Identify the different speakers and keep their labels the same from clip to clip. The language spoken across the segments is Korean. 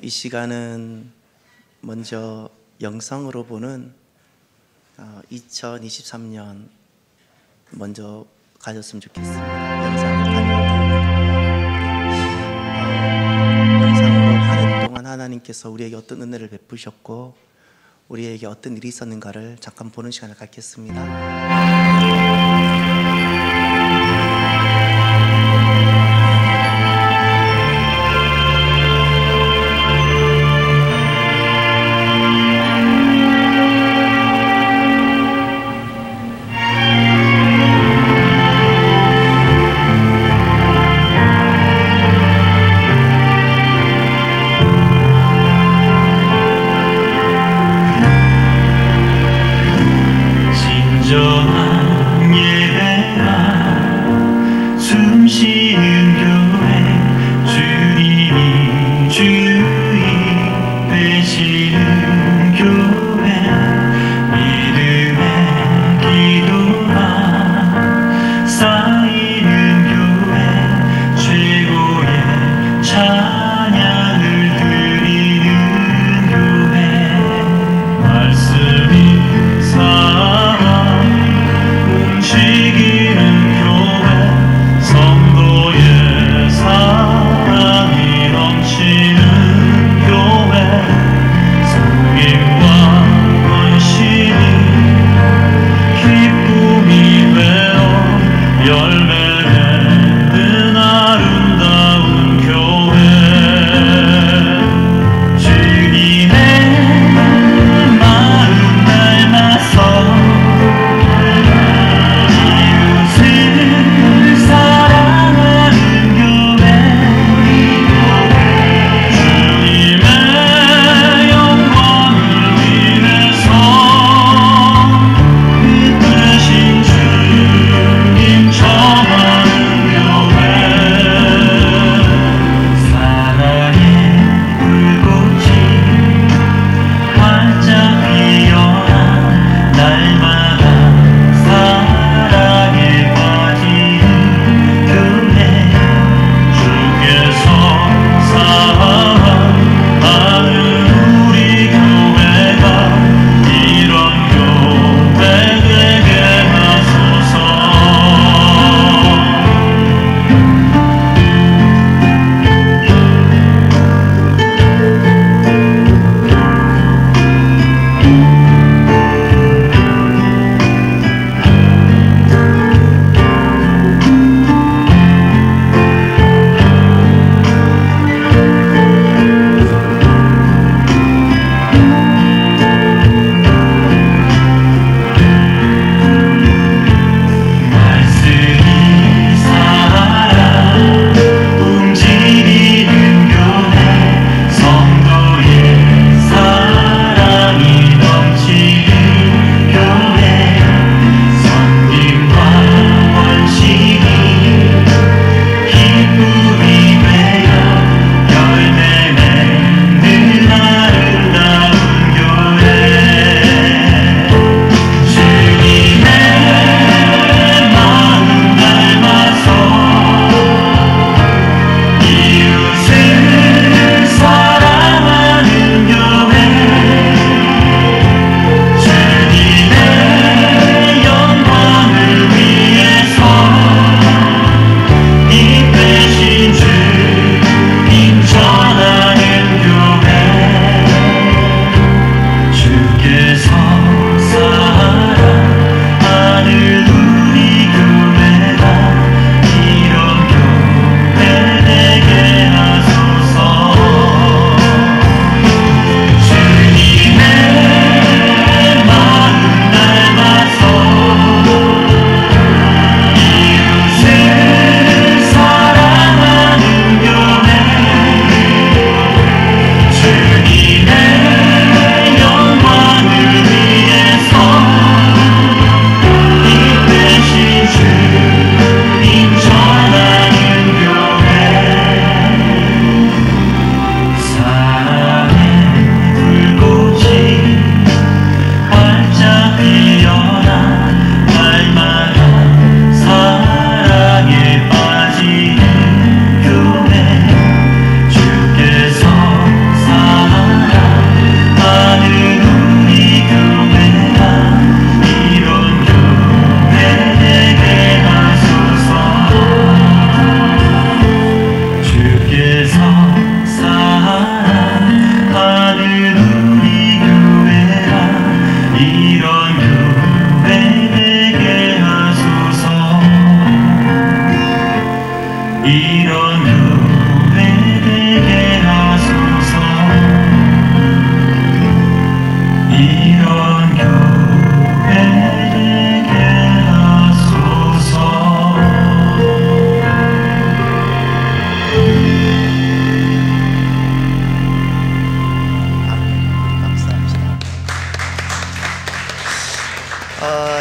Speaker 1: 이 시간은 먼저 영상으로 보는 2023년 먼저 가졌으면 좋겠습니다. 영상으로 한 해 동안 하나님께서 우리에게 어떤 은혜를 베푸셨고 우리에게 어떤 일이 있었는가를 잠깐 보는 시간을 갖겠습니다.
Speaker 2: 진정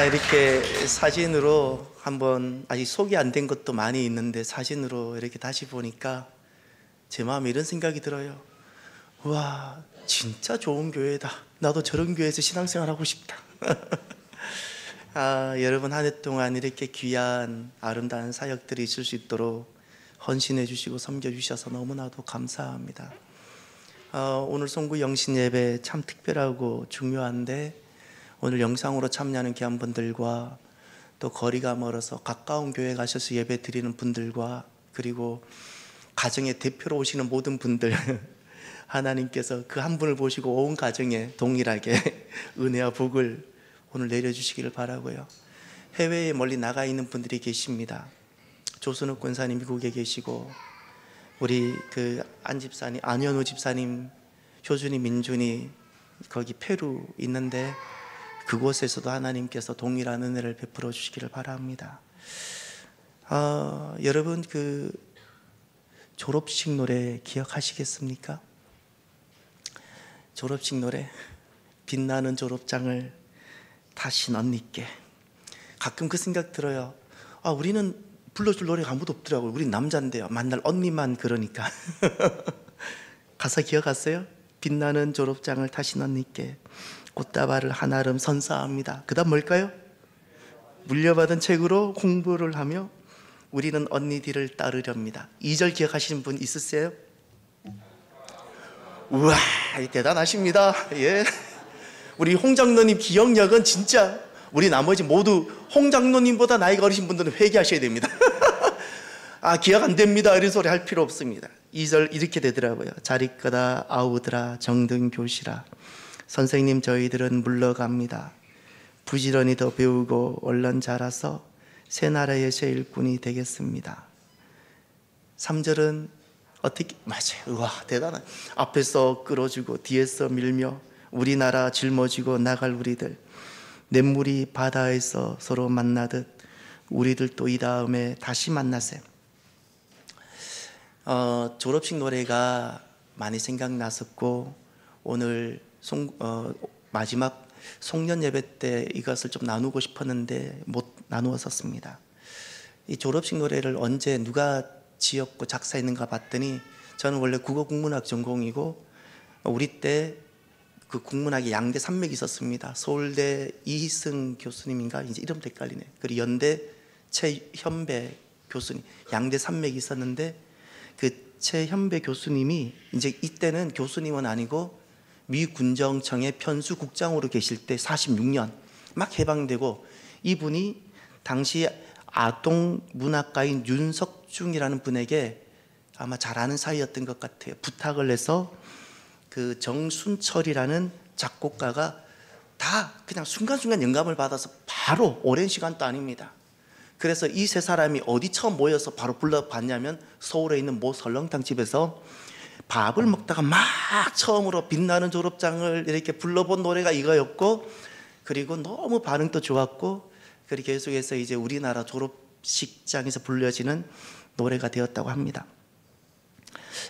Speaker 1: 이렇게 사진으로 한번 아직 소개 안 된 것도 많이 있는데 사진으로 이렇게 다시 보니까 제 마음에 이런 생각이 들어요. 와, 진짜 좋은 교회다. 나도 저런 교회에서 신앙생활 하고 싶다. 여러분 한 해 동안 이렇게 귀한 아름다운 사역들이 있을 수 있도록 헌신해 주시고 섬겨 주셔서 너무나도 감사합니다. 오늘 송구 영신 예배 참 특별하고 중요한데 오늘 영상으로 참여하는 귀한 분들과 또 거리가 멀어서 가까운 교회 가셔서 예배 드리는 분들과 그리고 가정의 대표로 오시는 모든 분들 하나님께서 그 한 분을 보시고 온 가정에 동일하게 은혜와 복을 오늘 내려주시기를 바라고요. 해외에 멀리 나가 있는 분들이 계십니다. 조순욱 권사님 미국에 계시고 우리 그 안 집사님, 안현우 집사님, 효준이, 민준이 거기 페루 있는데 그곳에서도 하나님께서 동일한 은혜를 베풀어 주시기를 바랍니다. 여러분 그 졸업식 노래 기억하시겠습니까? 졸업식 노래 빛나는 졸업장을 다시 넌니께. 가끔 그 생각 들어요. 우리는 불러줄 노래가 아무도 없더라고요. 우린 남자인데요. 만날 언니만 그러니까. 가사 기억하세요? 빛나는 졸업장을 다시 넌니께 꽃다발을 한아름 선사합니다. 그 다음 뭘까요? 물려받은 책으로 공부를 하며 우리는 언니 뒤를 따르렵니다. 2절 기억하시는 분 있으세요? 우와, 대단하십니다. 예. 우리 홍 장로님 기억력은 진짜 우리 나머지 모두 홍 장로님보다 나이가 어리신 분들은 회개하셔야 됩니다. 기억 안 됩니다 이런 소리 할 필요 없습니다. 2절 이렇게 되더라고요. 자리끄다 아우드라 정등 교시라 선생님 저희들은 물러갑니다. 부지런히 더 배우고 얼른 자라서 새 나라의 새 일꾼이 되겠습니다. 3절은 어떻게 맞아요. 우와 대단한. 앞에서 끌어주고 뒤에서 밀며 우리나라 짊어지고 나갈 우리들 냇물이 바다에서 서로 만나듯 우리들도 이 다음에 다시 만나세요. 졸업식 노래가 많이 생각났었고 오늘 마지막 송년 예배 때 이것을 좀 나누고 싶었는데 못 나누었었습니다. 이 졸업식 노래를 언제 누가 지었고 작사했는가 봤더니 저는 원래 국어 국문학 전공이고 우리 때 그 국문학에 양대 산맥이 있었습니다. 서울대 이희승 교수님인가 이제 이름도 헷갈리네. 그리고 연대 최현배 교수님 양대 산맥이 있었는데 그 최현배 교수님이 이제 이때는 교수님은 아니고 미 군정청의 편수국장으로 계실 때 46년 막 해방되고 이분이 당시 아동 문학가인 윤석중이라는 분에게 아마 잘 아는 사이였던 것 같아요. 부탁을 해서 그 정순철이라는 작곡가가 다 그냥 순간순간 영감을 받아서 바로 오랜 시간도 아닙니다. 그래서 이 세 사람이 어디 처음 모여서 바로 불러봤냐면 서울에 있는 모 설렁탕 집에서 밥을 먹다가 막 처음으로 빛나는 졸업장을 이렇게 불러본 노래가 이거였고 그리고 너무 반응도 좋았고 그리고 계속해서 이제 우리나라 졸업식장에서 불려지는 노래가 되었다고 합니다.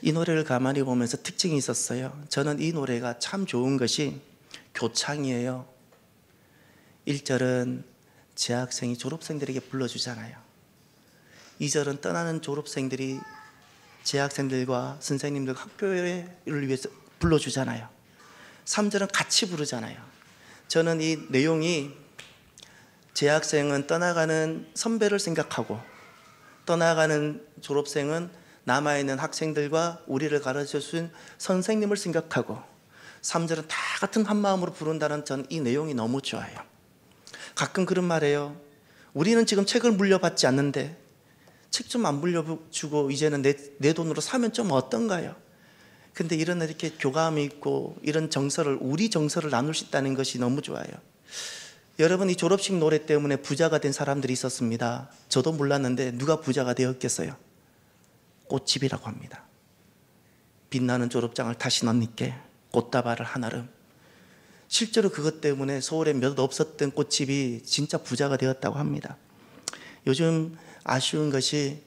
Speaker 1: 이 노래를 가만히 보면서 특징이 있었어요. 저는 이 노래가 참 좋은 것이 교창이에요. 1절은 재학생이 졸업생들에게 불러주잖아요. 2절은 떠나는 졸업생들이 재학생들과 선생님들 학교를 위해서 불러주잖아요. 3절은 같이 부르잖아요. 저는 이 내용이 재학생은 떠나가는 선배를 생각하고 떠나가는 졸업생은 남아있는 학생들과 우리를 가르쳐준 선생님을 생각하고 3절은 다 같은 한마음으로 부른다는 전 이 내용이 너무 좋아요. 가끔 그런 말이에요. 우리는 지금 책을 물려받지 않는데 책 좀 안 물려주고 이제는 내 돈으로 사면 좀 어떤가요? 근데 이런 이렇게 교감이 있고 이런 정서를 우리 정서를 나눌 수 있다는 것이 너무 좋아요. 여러분 이 졸업식 노래 때문에 부자가 된 사람들이 있었습니다. 저도 몰랐는데 누가 부자가 되었겠어요? 꽃집이라고 합니다. 빛나는 졸업장을 다시 넌니께 꽃다발을 한아름. 실제로 그것 때문에 서울에 몇 없었던 꽃집이 진짜 부자가 되었다고 합니다. 요즘 아쉬운 것이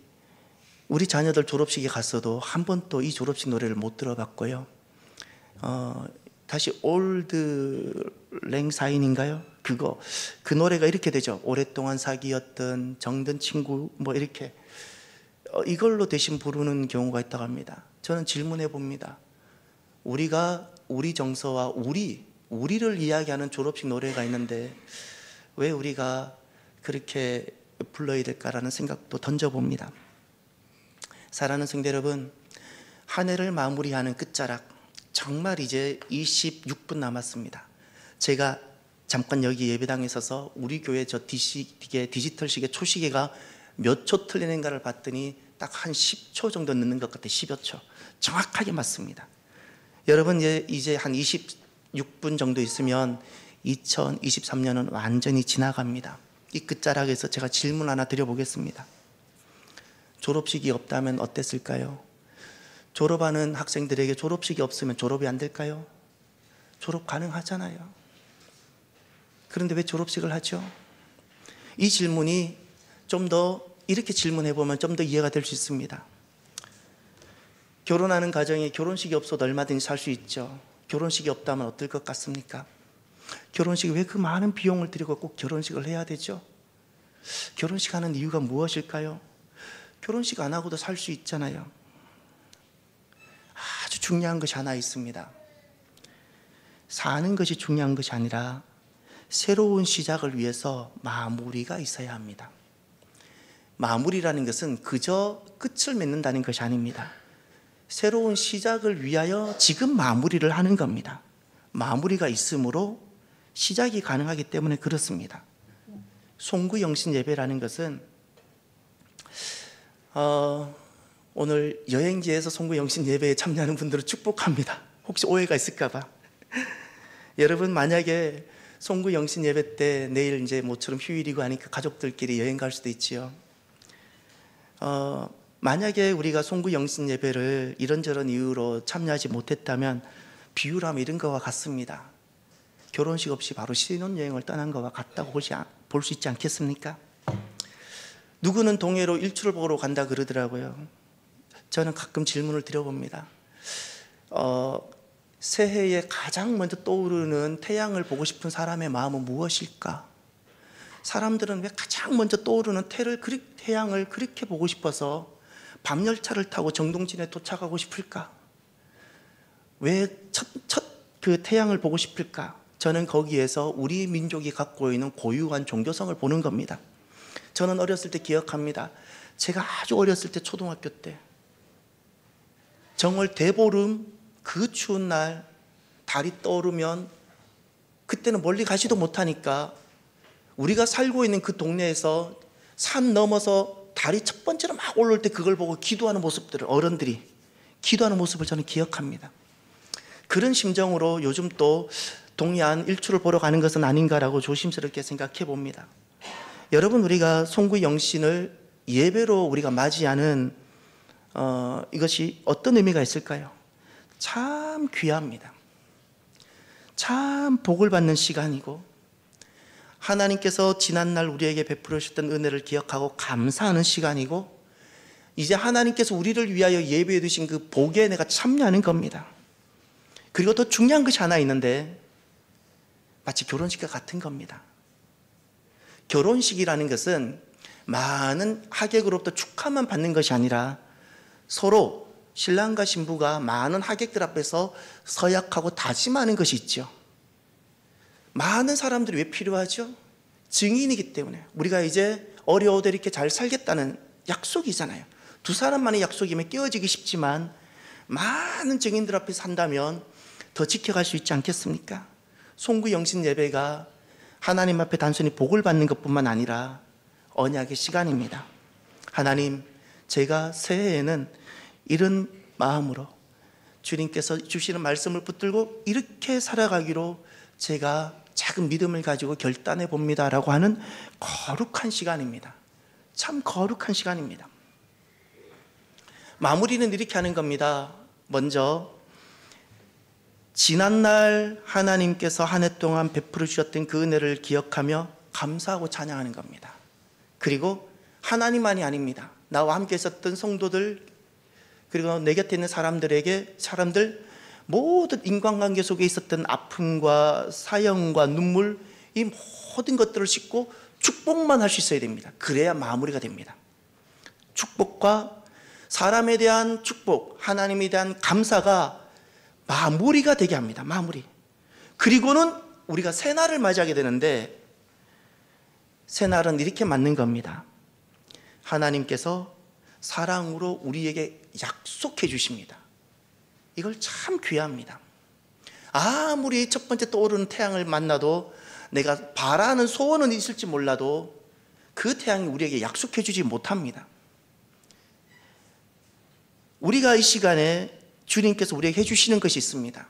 Speaker 1: 우리 자녀들 졸업식에 갔어도 한 번도 이 졸업식 노래를 못 들어봤고요. 다시 올드 랭사인인가요? 그 노래가 이렇게 되죠. 오랫동안 사귀었던 정든 친구 뭐 이렇게 이걸로 대신 부르는 경우가 있다고 합니다. 저는 질문해 봅니다. 우리가 우리 정서와 우리를 이야기하는 졸업식 노래가 있는데 왜 우리가 그렇게 불러야 될까라는 생각도 던져봅니다. 사랑하는 성도 여러분, 한 해를 마무리하는 끝자락, 정말 이제 26분 남았습니다. 제가 잠깐 여기 예배당에 서서 우리 교회 저 디지털 시계 초시계가 몇 초 틀리는가를 봤더니 딱 한 10초 정도 늦는 것 같아요. 10여 초. 정확하게 맞습니다. 여러분 이제 한 26분 정도 있으면 2023년은 완전히 지나갑니다. 이 끝자락에서 제가 질문 하나 드려보겠습니다. 졸업식이 없다면 어땠을까요? 졸업하는 학생들에게 졸업식이 없으면 졸업이 안 될까요? 졸업 가능하잖아요. 그런데 왜 졸업식을 하죠? 이 질문이 좀 더 이렇게 질문해 보면 좀 더 이해가 될 수 있습니다. 결혼하는 가정에 결혼식이 없어도 얼마든지 살 수 있죠. 결혼식이 없다면 어떨 것 같습니까? 결혼식에 왜 그 많은 비용을 들이고 꼭 결혼식을 해야 되죠? 결혼식 하는 이유가 무엇일까요? 결혼식 안 하고도 살 수 있잖아요. 아주 중요한 것이 하나 있습니다. 사는 것이 중요한 것이 아니라 새로운 시작을 위해서 마무리가 있어야 합니다. 마무리라는 것은 그저 끝을 맺는다는 것이 아닙니다. 새로운 시작을 위하여 지금 마무리를 하는 겁니다. 마무리가 있으므로 시작이 가능하기 때문에 그렇습니다. 송구영신 예배라는 것은 오늘 여행지에서 송구영신 예배에 참여하는 분들을 축복합니다. 혹시 오해가 있을까 봐. 여러분 만약에 송구영신 예배 때 내일 이제 모처럼 휴일이고 하니까 가족들끼리 여행 갈 수도 있지요. 만약에 우리가 송구영신 예배를 이런저런 이유로 참여하지 못했다면 비유를 하면 이런 것과 같습니다. 결혼식 없이 바로 신혼여행을 떠난 것과 같다고 볼 수 있지 않겠습니까? 누구는 동해로 일출을 보러 간다 그러더라고요. 저는 가끔 질문을 드려봅니다. 새해에 가장 먼저 떠오르는 태양을 보고 싶은 사람의 마음은 무엇일까? 사람들은 왜 가장 먼저 떠오르는 태양을 그렇게 보고 싶어서 밤열차를 타고 정동진에 도착하고 싶을까? 왜 그 태양을 보고 싶을까? 저는 거기에서 우리 민족이 갖고 있는 고유한 종교성을 보는 겁니다. 저는 어렸을 때 기억합니다. 제가 아주 어렸을 때 초등학교 때 정월 대보름 그 추운 날 달이 떠오르면 그때는 멀리 가지도 못하니까 우리가 살고 있는 그 동네에서 산 넘어서 달이 첫 번째로 막 올라올 때 그걸 보고 기도하는 모습들을 어른들이 기도하는 모습을 저는 기억합니다. 그런 심정으로 요즘 또 동해안 일출을 보러 가는 것은 아닌가라고 조심스럽게 생각해 봅니다. 여러분 우리가 송구영신을 예배로 우리가 맞이하는 이것이 어떤 의미가 있을까요? 참 귀합니다. 참 복을 받는 시간이고 하나님께서 지난날 우리에게 베풀어 주셨던 은혜를 기억하고 감사하는 시간이고 이제 하나님께서 우리를 위하여 예배해 두신 그 복에 내가 참여하는 겁니다. 그리고 더 중요한 것이 하나 있는데 마치 결혼식과 같은 겁니다. 결혼식이라는 것은 많은 하객으로부터 축하만 받는 것이 아니라 서로 신랑과 신부가 많은 하객들 앞에서 서약하고 다짐하는 것이 있죠. 많은 사람들이 왜 필요하죠? 증인이기 때문에 우리가 이제 어려워도 이렇게 잘 살겠다는 약속이잖아요. 두 사람만의 약속이면 깨어지기 쉽지만 많은 증인들 앞에서 한다면 더 지켜갈 수 있지 않겠습니까? 송구영신 예배가 하나님 앞에 단순히 복을 받는 것뿐만 아니라 언약의 시간입니다. 하나님, 제가 새해에는 이런 마음으로 주님께서 주시는 말씀을 붙들고 이렇게 살아가기로 제가 작은 믿음을 가지고 결단해 봅니다 라고 하는 거룩한 시간입니다. 참 거룩한 시간입니다. 마무리는 이렇게 하는 겁니다. 먼저 지난날 하나님께서 한 해 동안 베풀어 주셨던 그 은혜를 기억하며 감사하고 찬양하는 겁니다. 그리고 하나님만이 아닙니다. 나와 함께 있었던 성도들 그리고 내 곁에 있는 사람들 모든 인간관계 속에 있었던 아픔과 사형과 눈물, 이 모든 것들을 싣고 축복만 할 수 있어야 됩니다. 그래야 마무리가 됩니다. 축복과 사람에 대한 축복, 하나님에 대한 감사가 마무리가 되게 합니다. 마무리. 그리고는 우리가 새날을 맞이하게 되는데, 새날은 이렇게 맞는 겁니다. 하나님께서 사랑으로 우리에게 약속해 주십니다. 이걸 참 귀합니다. 아무리 첫 번째 떠오르는 태양을 만나도 내가 바라는 소원은 있을지 몰라도 그 태양이 우리에게 약속해 주지 못합니다. 우리가 이 시간에 주님께서 우리에게 해주시는 것이 있습니다.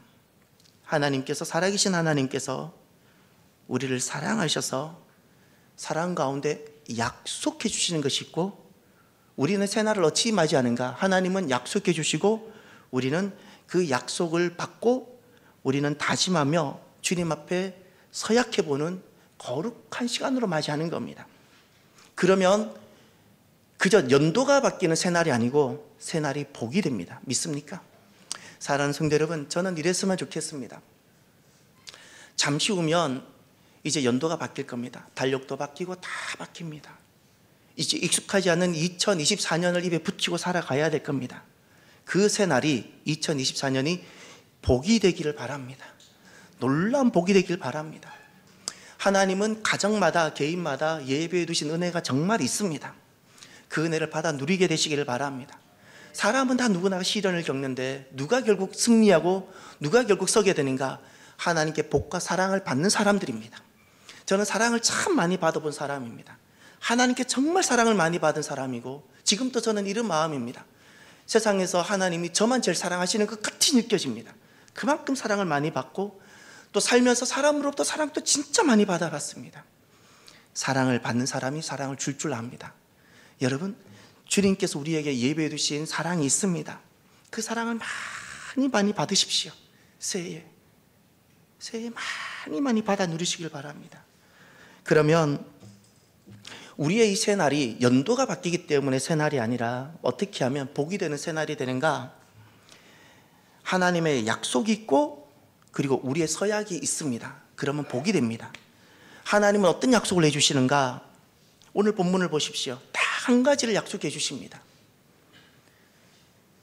Speaker 1: 하나님께서, 살아계신 하나님께서 우리를 사랑하셔서 사랑 가운데 약속해 주시는 것이 있고, 우리는 새날을 어찌 맞이하는가? 하나님은 약속해 주시고 우리는 그 약속을 받고 우리는 다짐하며 주님 앞에 서약해 보는 거룩한 시간으로 맞이하는 겁니다. 그러면 그저 연도가 바뀌는 새날이 아니고 새날이 복이 됩니다. 믿습니까? 사랑하는 성도 여러분, 저는 이랬으면 좋겠습니다. 잠시 후면 이제 연도가 바뀔 겁니다. 달력도 바뀌고 다 바뀝니다. 이제 익숙하지 않은 2024년을 입에 붙이고 살아가야 될 겁니다. 그 새날이 2024년이 복이 되기를 바랍니다. 놀라운 복이 되기를 바랍니다. 하나님은 가정마다, 개인마다 예배해 두신 은혜가 정말 있습니다. 그 은혜를 받아 누리게 되시기를 바랍니다. 사람은 다 누구나 시련을 겪는데 누가 결국 승리하고 누가 결국 서게 되는가? 하나님께 복과 사랑을 받는 사람들입니다. 저는 사랑을 참 많이 받아본 사람입니다. 하나님께 정말 사랑을 많이 받은 사람이고, 지금도 저는 이런 마음입니다. 세상에서 하나님이 저만 제일 사랑하시는 것 같이 느껴집니다. 그만큼 사랑을 많이 받고, 또 살면서 사람으로부터 사랑도 진짜 많이 받아봤습니다. 사랑을 받는 사람이 사랑을 줄 줄 압니다. 여러분, 주님께서 우리에게 예배해 주신 사랑이 있습니다. 그 사랑을 많이 받으십시오. 새해에 많이 받아 누리시길 바랍니다. 그러면 우리의 이 새날이 연도가 바뀌기 때문에 새날이 아니라 어떻게 하면 복이 되는 새날이 되는가? 하나님의 약속이 있고 그리고 우리의 서약이 있습니다. 그러면 복이 됩니다. 하나님은 어떤 약속을 해주시는가? 오늘 본문을 보십시오. 딱 한 가지를 약속해 주십니다.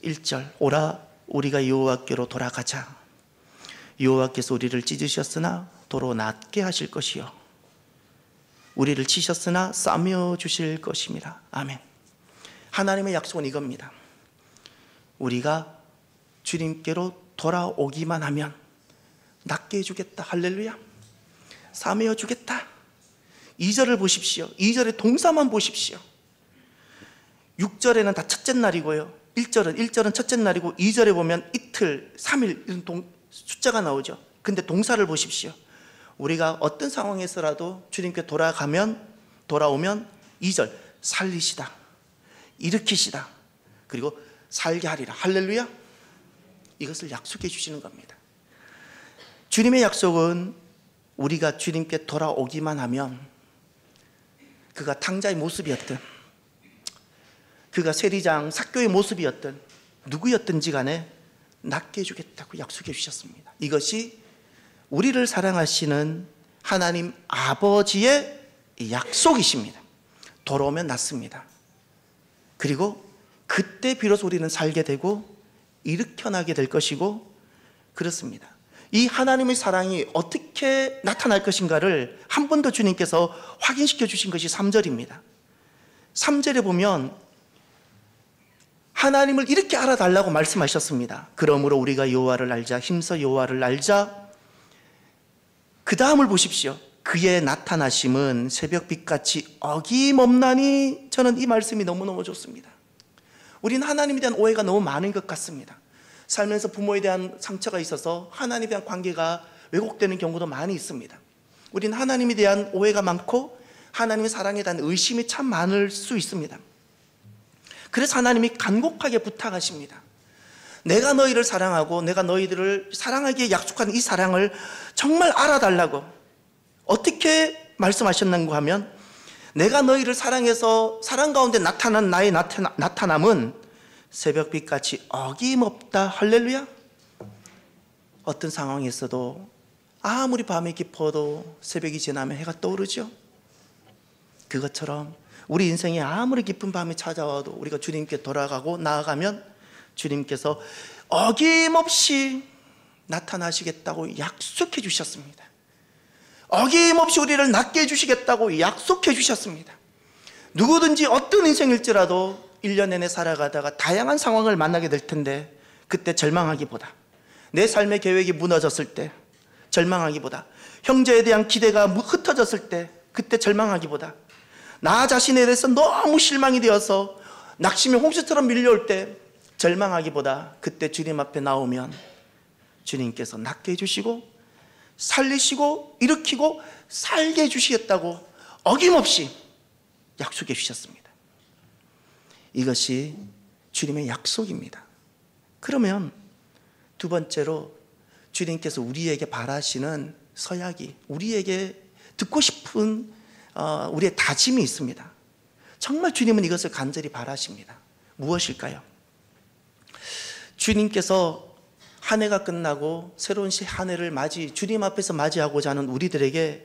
Speaker 1: 1절, 오라 우리가 여호와께로 돌아가자. 여호와께서 우리를 찢으셨으나 도로 낫게 하실 것이요 우리를 치셨으나 싸매어 주실 것입니다. 아멘. 하나님의 약속은 이겁니다. 우리가 주님께로 돌아오기만 하면 낫게 해주겠다. 할렐루야. 싸매어 주겠다. 2절을 보십시오. 2절의 동사만 보십시오. 6절에는 다 첫째 날이고요, 1절은 첫째 날이고 2절에 보면 이틀, 3일 이런 숫자가 나오죠. 근데 동사를 보십시오. 우리가 어떤 상황에서라도 주님께 돌아오면 2절 살리시다, 일으키시다, 그리고 살게 하리라. 할렐루야. 이것을 약속해 주시는 겁니다. 주님의 약속은 우리가 주님께 돌아오기만 하면, 그가 탕자의 모습이었든 그가 세리장 삭교의 모습이었든 누구였든지 간에 낫게 해주겠다고 약속해 주셨습니다. 이것이 우리를 사랑하시는 하나님 아버지의 약속이십니다. 돌아오면 낫습니다. 그리고 그때 비로소 우리는 살게 되고 일으켜나게 될 것이고, 그렇습니다. 이 하나님의 사랑이 어떻게 나타날 것인가를 한 번 더 주님께서 확인시켜 주신 것이 3절입니다. 3절에 보면 하나님을 이렇게 알아달라고 말씀하셨습니다. 그러므로 우리가 여호와를 알자, 힘써 여호와를 알자. 그 다음을 보십시오. 그의 나타나심은 새벽빛같이 어김없나니. 저는 이 말씀이 너무너무 좋습니다. 우리는 하나님에 대한 오해가 너무 많은 것 같습니다. 살면서 부모에 대한 상처가 있어서 하나님에 대한 관계가 왜곡되는 경우도 많이 있습니다. 우리는 하나님에 대한 오해가 많고 하나님의 사랑에 대한 의심이 참 많을 수 있습니다. 그래서 하나님이 간곡하게 부탁하십니다. 내가 너희를 사랑하고 내가 너희들을 사랑하기에 약속한 이 사랑을 정말 알아달라고. 어떻게 말씀하셨는가 하면, 내가 너희를 사랑해서 사랑 가운데 나타난 나의 나타남은 새벽빛같이 어김없다. 할렐루야. 어떤 상황에서도 아무리 밤이 깊어도 새벽이 지나면 해가 떠오르죠. 그것처럼 우리 인생에 아무리 깊은 밤이 찾아와도 우리가 주님께 돌아가고 나아가면 주님께서 어김없이 나타나시겠다고 약속해 주셨습니다. 어김없이 우리를 낫게 해주시겠다고 약속해 주셨습니다. 누구든지 어떤 인생일지라도 1년 내내 살아가다가 다양한 상황을 만나게 될 텐데, 그때 절망하기보다, 내 삶의 계획이 무너졌을 때 절망하기보다, 형제에 대한 기대가 흩어졌을 때 그때 절망하기보다, 나 자신에 대해서 너무 실망이 되어서 낙심의 홍수처럼 밀려올 때 절망하기보다, 그때 주님 앞에 나오면 주님께서 낫게 해주시고 살리시고 일으키고 살게 해주시겠다고 어김없이 약속해 주셨습니다. 이것이 주님의 약속입니다. 그러면 두 번째로 주님께서 우리에게 바라시는 서약이, 우리에게 듣고 싶은 우리의 다짐이 있습니다. 정말 주님은 이것을 간절히 바라십니다. 무엇일까요? 주님께서 한 해가 끝나고 새로운 한 해를 주님 앞에서 맞이하고자 하는 우리들에게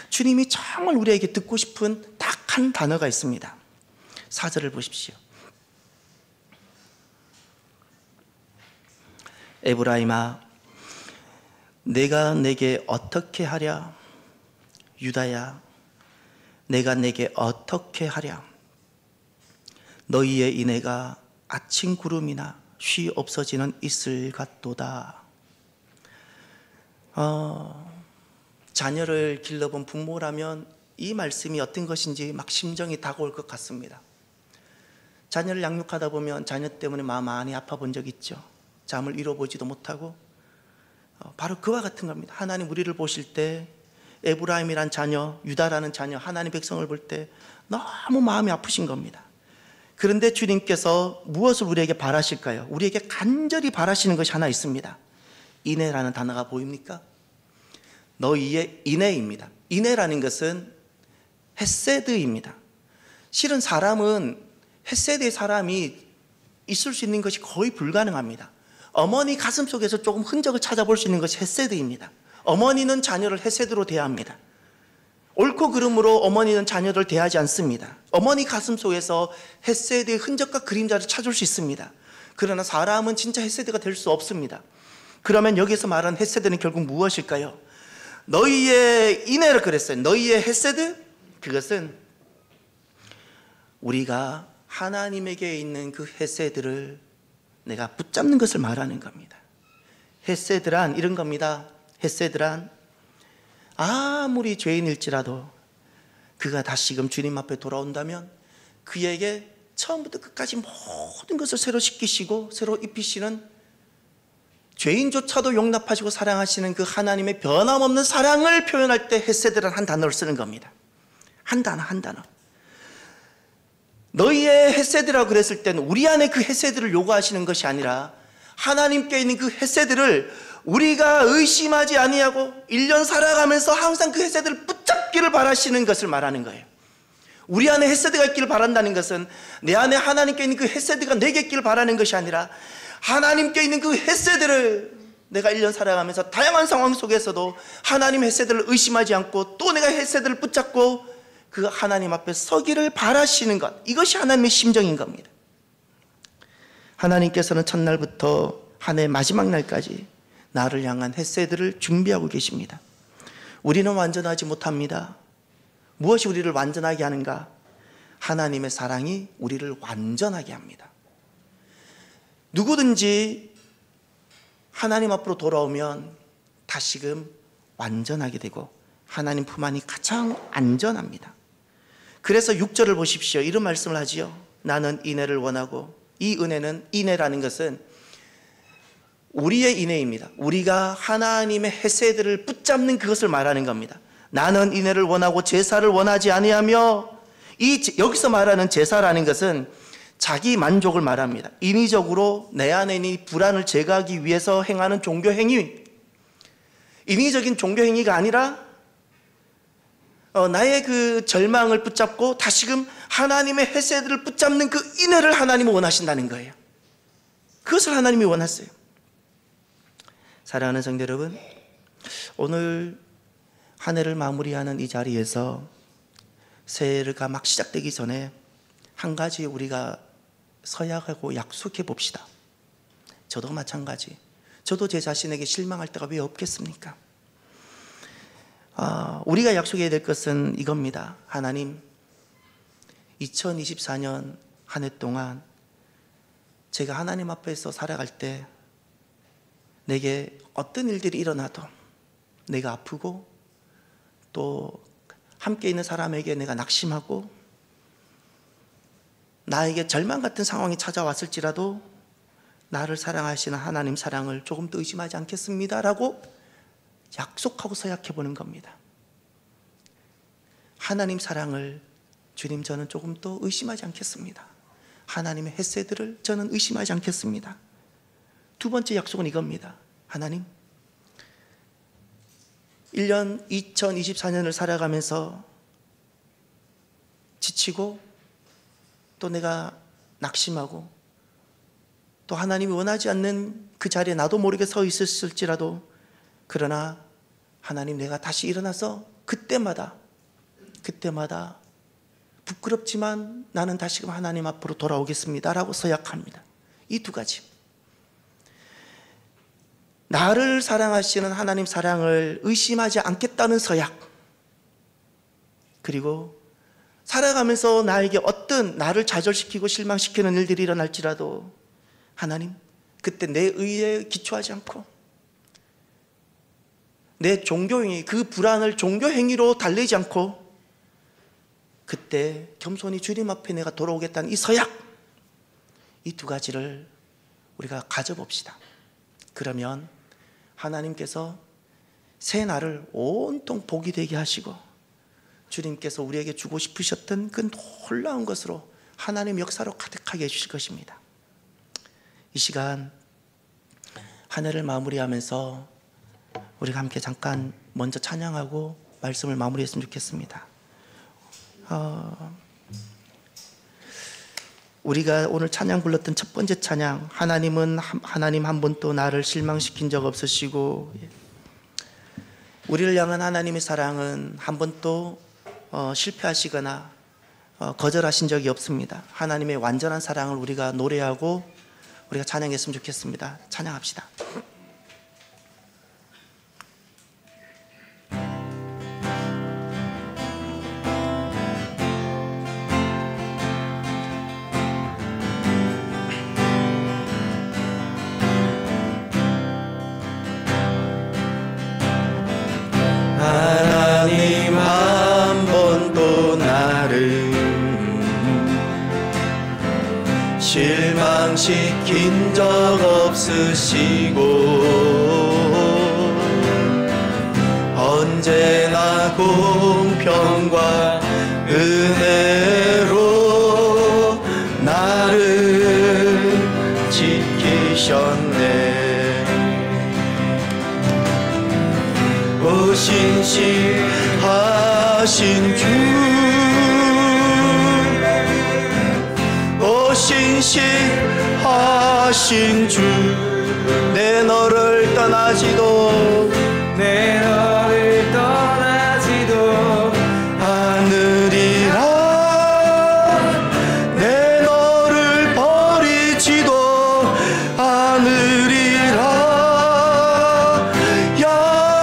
Speaker 1: 주님이 정말 우리에게 듣고 싶은 딱 한 단어가 있습니다. 4절을 보십시오. 에브라임아, 내가 내게 어떻게 하랴? 유다야, 내가 내게 어떻게 하랴? 너희의 인애가 아침 구름이나 쉬 없어지는 이슬 같도다. 자녀를 길러본 부모라면 이 말씀이 어떤 것인지 막 심정이 다가올 것 같습니다. 자녀를 양육하다 보면 자녀 때문에 마음 많이 아파 본 적 있죠. 잠을 이뤄보지도 못하고, 바로 그와 같은 겁니다. 하나님 우리를 보실 때 에브라임이란 자녀, 유다라는 자녀, 하나님 백성을 볼 때 너무 마음이 아프신 겁니다. 그런데 주님께서 무엇을 우리에게 바라실까요? 우리에게 간절히 바라시는 것이 하나 있습니다. 인애라는 단어가 보입니까? 너희의 인애입니다. 인애라는 것은 헤세드입니다. 실은 사람은 헤세드의 사람이 있을 수 있는 것이 거의 불가능합니다. 어머니 가슴 속에서 조금 흔적을 찾아볼 수 있는 것이 헤세드입니다. 어머니는 자녀를 헤세드로 대합니다. 옳고 그름으로 어머니는 자녀를 대하지 않습니다. 어머니 가슴 속에서 헤세드의 흔적과 그림자를 찾을 수 있습니다. 그러나 사람은 진짜 헤세드가 될 수 없습니다. 그러면 여기서 말하는 헤세드는 결국 무엇일까요? 너희의 인애를 그랬어요. 너희의 헤세드? 그것은 우리가 하나님에게 있는 그 헤세드를 내가 붙잡는 것을 말하는 겁니다. 헤세드란 이런 겁니다. 헤세드란 아무리 죄인일지라도 그가 다시금 주님 앞에 돌아온다면 그에게 처음부터 끝까지 모든 것을 새로 씻기시고 새로 입히시는, 죄인조차도 용납하시고 사랑하시는 그 하나님의 변함없는 사랑을 표현할 때 헤세드란 한 단어를 쓰는 겁니다. 한 단어 한 단어. 너희의 헤세드라고 그랬을 때는 우리 안에 그 헤세드를 요구하시는 것이 아니라 하나님께 있는 그 헤세드를 우리가 의심하지 아니하고 1년 살아가면서 항상 그 헤세드를 붙잡기를 바라시는 것을 말하는 거예요. 우리 안에 헤세드가 있기를 바란다는 것은 내 안에 하나님께 있는 그 헤세드가 내게 있기를 바라는 것이 아니라 하나님께 있는 그 헤세드를 내가 1년 살아가면서 다양한 상황 속에서도 하나님 헤세드를 의심하지 않고 또 내가 헤세드를 붙잡고 그 하나님 앞에 서기를 바라시는 것, 이것이 하나님의 심정인 겁니다. 하나님께서는 첫날부터 한 해 마지막 날까지 나를 향한 헤세드를 준비하고 계십니다. 우리는 완전하지 못합니다. 무엇이 우리를 완전하게 하는가? 하나님의 사랑이 우리를 완전하게 합니다. 누구든지 하나님 앞으로 돌아오면 다시금 완전하게 되고 하나님 품 안이 가장 안전합니다. 그래서 6절을 보십시오. 이런 말씀을 하지요. 나는 인애를 원하고, 이 은혜는, 인애라는 것은 우리의 인애입니다. 우리가 하나님의 헤세드를 붙잡는 그것을 말하는 겁니다. 나는 인애를 원하고 제사를 원하지 아니하며, 여기서 말하는 제사라는 것은 자기 만족을 말합니다. 인위적으로 내 안에 있는 불안을 제거하기 위해서 행하는 종교 행위, 인위적인 종교 행위가 아니라 나의 그 절망을 붙잡고 다시금 하나님의 헤세드를 붙잡는 그 인애를 하나님이 원하신다는 거예요. 그것을 하나님이 원하세요. 사랑하는 성도 여러분, 오늘 한 해를 마무리하는 이 자리에서 새해가 막 시작되기 전에 한 가지 우리가 서약하고 약속해 봅시다. 저도 마찬가지. 저도 제 자신에게 실망할 때가 왜 없겠습니까? 우리가 약속해야 될 것은 이겁니다. 하나님, 2024년 한 해 동안 제가 하나님 앞에서 살아갈 때 내게 어떤 일들이 일어나도 내가 아프고 또 함께 있는 사람에게 내가 낙심하고 나에게 절망 같은 상황이 찾아왔을지라도 나를 사랑하시는 하나님 사랑을 조금 더 의심하지 않겠습니다라고 약속하고 서약해 보는 겁니다. 하나님 사랑을 주님 저는 조금 더 의심하지 않겠습니다. 하나님의 햇새들을 저는 의심하지 않겠습니다. 두 번째 약속은 이겁니다. 하나님, 1년 2024년을 살아가면서 지치고 또 내가 낙심하고 또 하나님이 원하지 않는 그 자리에 나도 모르게 서 있었을지라도 그러나 하나님, 내가 다시 일어나서 그때마다 부끄럽지만 나는 다시금 하나님 앞으로 돌아오겠습니다 라고 서약합니다. 이 두 가지, 나를 사랑하시는 하나님 사랑을 의심하지 않겠다는 서약, 그리고 살아가면서 나에게 어떤 나를 좌절시키고 실망시키는 일들이 일어날지라도 하나님, 그때 내 의에 기초하지 않고 내 종교행위, 그 불안을 종교행위로 달래지 않고 그때 겸손히 주님 앞에 내가 돌아오겠다는 이 서약, 이 두 가지를 우리가 가져봅시다. 그러면 하나님께서 새 날을 온통 복이 되게 하시고 주님께서 우리에게 주고 싶으셨던 그 놀라운 것으로 하나님 역사로 가득하게 해주실 것입니다. 이 시간 한 해를 마무리하면서 우리가 함께 잠깐 먼저 찬양하고 말씀을 마무리했으면 좋겠습니다. 우리가 오늘 찬양 불렀던 첫 번째 찬양, 하나님은 하나님 한 번도 나를 실망시킨 적 없으시고, 우리를 향한 하나님의 사랑은 한 번도 실패하시거나 거절하신 적이 없습니다. 하나님의 완전한 사랑을 우리가 노래하고 우리가 찬양했으면 좋겠습니다. 찬양합시다. 하나님 한 번도 나를 실망시킨 적 없으시고 언제나 공평과 은혜로 나를 지키셨네. 오 신실하신 주, 오 신실하신 주, 내 너를 떠나지도 않으리라. 내 너를 버리지도 않으리라.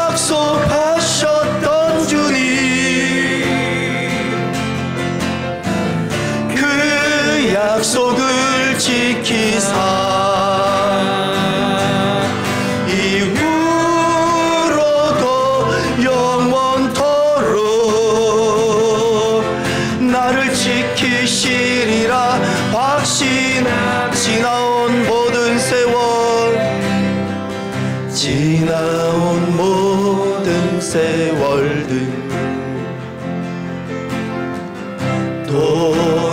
Speaker 1: 약속하셨던 주님, 그 약속을 지키사 이후로도 영원토록 나를 지키시리라. 지나온 모든 세월, 지나온 모든 세월들 돌아보아도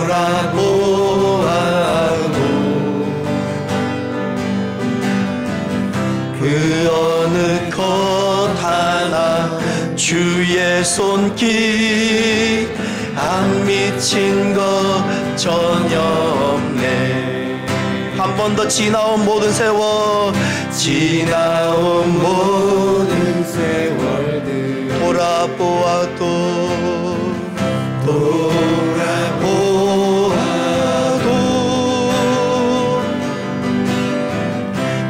Speaker 1: 그 어느 것 하나 주의 손길 안 미친 것 전혀 없네. 한 더 지나온 모든 세월, 지나온 모든 세월들 돌아보아도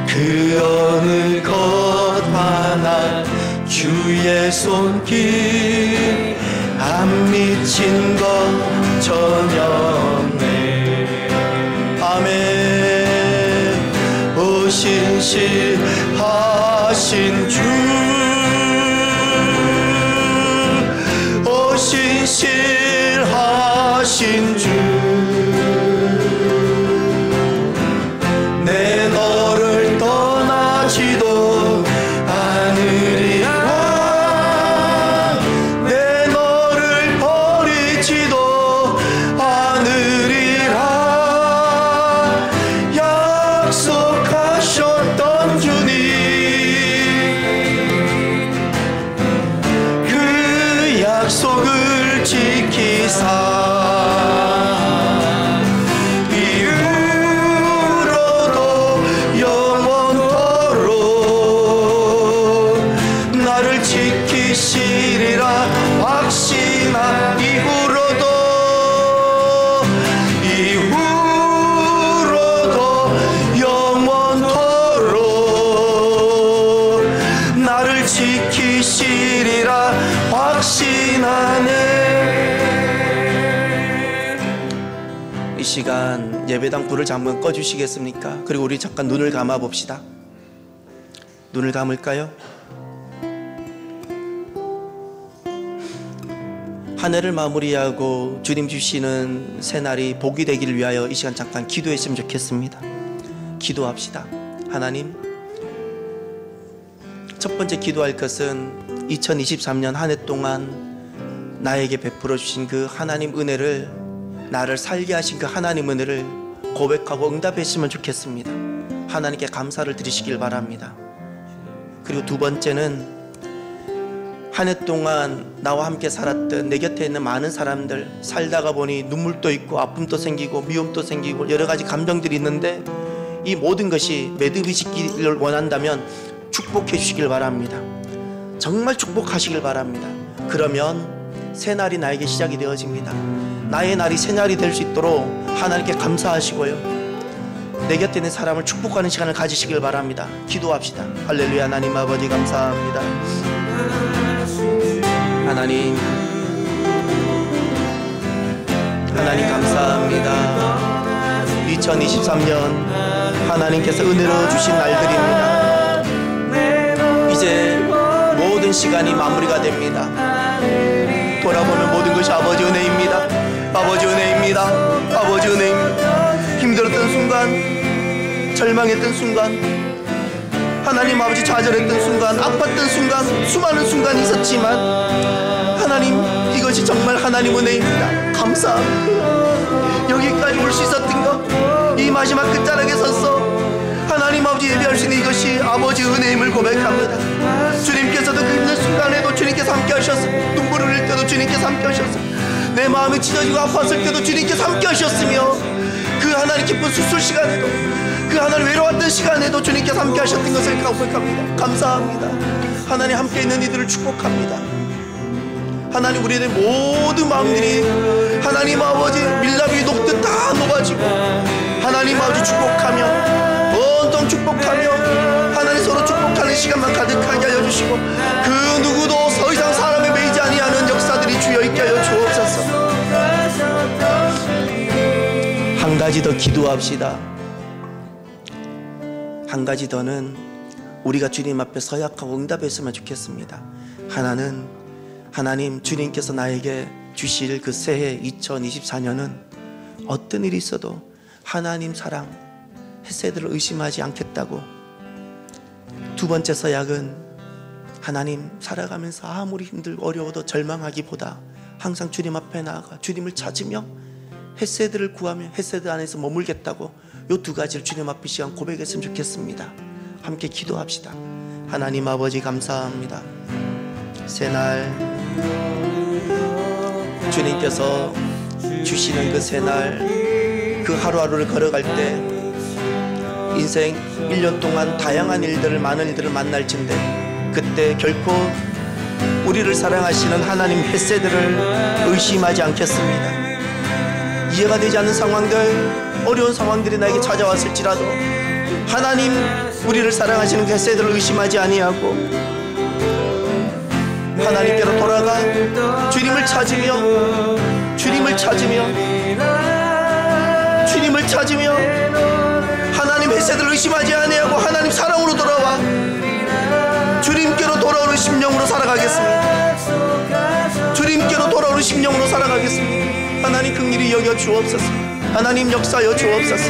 Speaker 1: 그 어느 것 하나 주의 손길 안 미친 것 전혀 없네. 아멘. 오 신실하신 주, 오 신실하신 주, 내 너를 떠나지도 않으리라, 내 너를 버리지도 않으리라 약속하셨던 주님, 그 약속을 지키사 지키시리라 확신하네. 이 시간 예배당 불을 잠깐 꺼주시겠습니까? 그리고 우리 잠깐 눈을 감아 봅시다. 눈을 감을까요? 한 해를 마무리하고 주님 주시는 새날이 복이 되기를 위하여 이 시간 잠깐 기도했으면 좋겠습니다. 기도합시다. 하나님, 첫 번째 기도할 것은 2023년 한 해 동안 나에게 베풀어 주신 그 하나님 은혜를, 나를 살게 하신 그 하나님 은혜를 고백하고 응답했으면 좋겠습니다. 하나님께 감사를 드리시길 바랍니다. 그리고 두 번째는 한 해 동안 나와 함께 살았던 내 곁에 있는 많은 사람들, 살다가 보니 눈물도 있고 아픔도 생기고 미움도 생기고 여러 가지 감정들이 있는데 이 모든 것이 매듭이시기를 원한다면 축복해 주시길 바랍니다. 정말 축복하시길 바랍니다. 그러면 새날이 나에게 시작이 되어집니다. 나의 날이 새날이 될 수 있도록 하나님께 감사하시고요, 내 곁에 있는 사람을 축복하는 시간을 가지시길 바랍니다. 기도합시다. 할렐루야. 하나님 아버지 감사합니다. 하나님 감사합니다. 2023년 하나님께서 은혜로 주신 날들입니다. 이제 모든 시간이 마무리가 됩니다. 돌아보면 모든 것이 아버지 은혜입니다. 아버지 은혜입니다. 아버지 은혜입니다. 힘들었던 순간, 절망했던 순간, 하나님 아버지 좌절했던 순간, 아팠던 순간, 수많은 순간이 있었지만 하나님, 이것이 정말 하나님 은혜입니다. 감사합니다. 여기까지 올 수 있었던 것, 이 마지막 끝자락에 서서 하나님 아버지 예배할 수 있는 이것이 아버지 은혜임을 고백합니다. 주님께서도 그 힘든 순간에도 주님께서 함께 하셨어. 눈물을 흘릴 때도 주님께서 함께 하셨어. 내 마음이 찢어지고 아팠을 때도 주님께서 함께 하셨으며, 그 하나님 기쁜 수술 시간에도, 그 하나님 외로웠던 시간에도 주님께서 함께 하셨던 것을 고백합니다. 감사합니다. 하나님 함께 있는 이들을 축복합니다. 하나님, 우리의 모든 마음들이 하나님 아버지 밀랍이 녹듯 다 녹아지고 하나님 아버지 축복하며, 온통 축복하며 하나님 서로 축복하는 시간만 가득하게 하여 주시고, 그 누구도 더 이상 사람에 매이지 아니하는 역사들이 주여 있게 하여 주옵소서. 한 가지 더 기도합시다. 한 가지 더는 우리가 주님 앞에 서약하고 응답했으면 좋겠습니다. 하나는, 하나님 주님께서 나에게 주실 그 새해 2024년은 어떤 일이 있어도 하나님 사랑, 헤세드를 의심하지 않겠다고. 두 번째 서약은 하나님, 살아가면서 아무리 힘들고 어려워도 절망하기보다 항상 주님 앞에 나아가 주님을 찾으며 헤세드를 구하며 헤세드 안에서 머물겠다고, 이 두 가지를 주님 앞에 시간 고백했으면 좋겠습니다. 함께 기도합시다. 하나님 아버지 감사합니다. 새날 주님께서 주시는 그 새날, 그 하루하루를 걸어갈 때 인생 1년 동안 다양한 일들을, 많은 일들을 만날진데 그때 결코 우리를 사랑하시는 하나님 헤세드를 의심하지 않겠습니다. 이해가 되지 않는 상황들, 어려운 상황들이 나에게 찾아왔을지라도 하나님 우리를 사랑하시는 그 헤세드를 의심하지 아니하고 하나님께로 돌아가 주님을 찾으며 하나님 헤세드를 의심하지 아니하고 하나님 사랑으로 돌아와 주님께로 돌아오는 심령으로 살아가겠습니다. 주님께로 돌아오는 심령으로 살아가겠습니다. 하나님 긍휼히 여겨 주옵소서. 하나님 역사하여 주옵소서.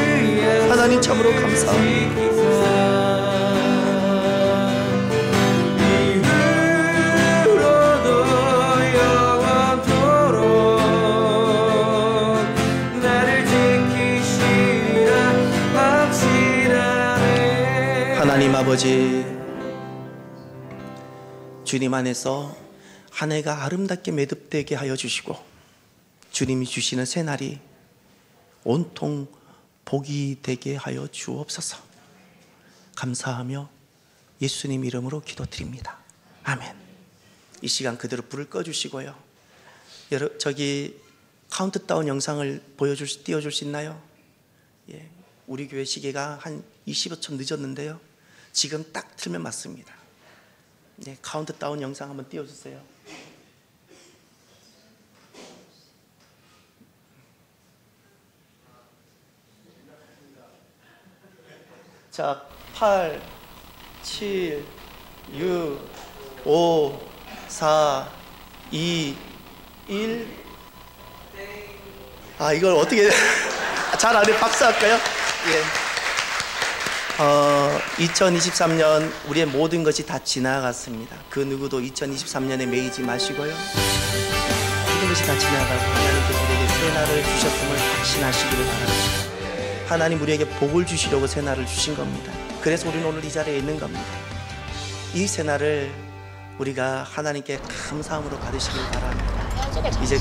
Speaker 1: 하나님 참으로 감사합니다. 하나님 아버지, 주님 안에서 한 해가 아름답게 매듭되게 하여 주시고 주님이 주시는 새날이 온통 복이 되게 하여 주옵소서. 감사하며 예수님 이름으로 기도드립니다. 아멘. 이 시간 그대로 불을 꺼주시고요. 저기 카운트다운 영상을 띄워줄 수 있나요? 예, 우리 교회 시계가 한 25초 늦었는데요. 지금 딱 틀면 맞습니다. 네, 카운트다운 영상 한번 띄워주세요. 자, 8, 7, 6, 5, 4, 2, 1. 아, 이걸 어떻게 잘 안 해? 박수 할까요? 예. 2023년 우리의 모든 것이 다 지나갔습니다. 그 누구도 2023년에 매이지 마시고요. 모든 것이 다 지나가고 하나님께서 우리에게 새 날을 주셨음을 확신하시기를 바랍니다. 하나님 우리에게 복을 주시려고 새 날을 주신 겁니다. 그래서 우리는 오늘 이 자리에 있는 겁니다. 이 새 날을 우리가 하나님께 감사함으로 받으시길 바랍니다. 이제